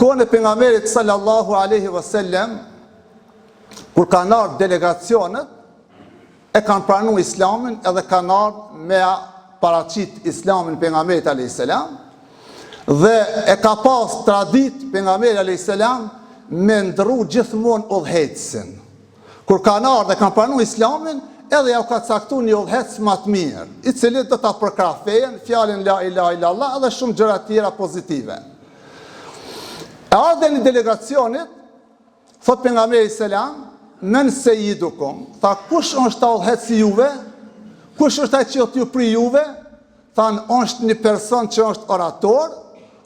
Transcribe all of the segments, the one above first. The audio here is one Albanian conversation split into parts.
kohën e pejgamberit sallallahu alaihi wasallam, kur kanë ardhur delegacionet, e kanë pranuar Islamin edhe kanë ardhur me paraqit Islamin pejgamberit alayhis salam, dhe e ka pas tradit pejgamberi alayhis salam me ndru gjithmonë udhëhecin. Kur kanë ardhur dhe kanë pranuar Islamin, edhe ja u ka caktuar një udhëhec më të mirë, i cili do ta përkrahfen fjalën la ilaha illallah edhe shumë gjëra tjera pozitive. E ardhen një delegacionit, thot pejgamberi selam, men seyyidukum, tha kush është ta udhëheci juve? Kush është ai që t'ju pri juve? Than, është një person që është orator,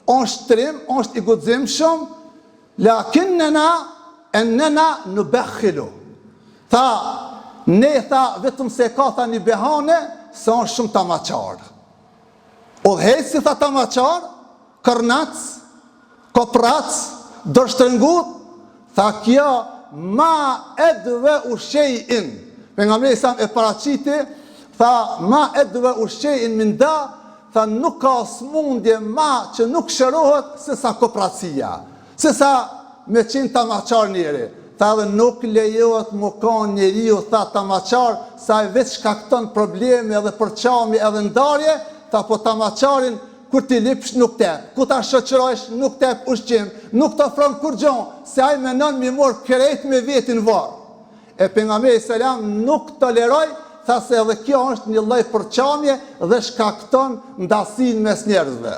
është trim, është i guximshëm, lakinnena ennena nubakhilu. Tha, ne tha vetëm se ka tha një behane, se është shumë tamaqar. Udhëheci tha tamaqar, kërnac, koprac, dërshtërngut, tha kjo ma edve ushejin. Pejgamberi sa e paraqiti, tha ma edve ushejin minda, tha nuk ka smundje ma që nuk shërohet se sa kopracia, se sa me qenë tamaqar njeri. Tha dhe nuk lejohet më ka njeriu tha tamaqar, sa e veç shkakton probleme edhe përqami edhe ndarje, tha po tamaqarin kur ti lipsh nuk tep, ku ta shoqërojsh nuk tep ushqim, nuk të ofron kur gjon, se ai menon mi mor krejt me vetin varr. E pejgamberi selam nuk toleroj, tha se edhe kjo është një lloj përqamje dhe shkakton ndasinë mes njerëzve.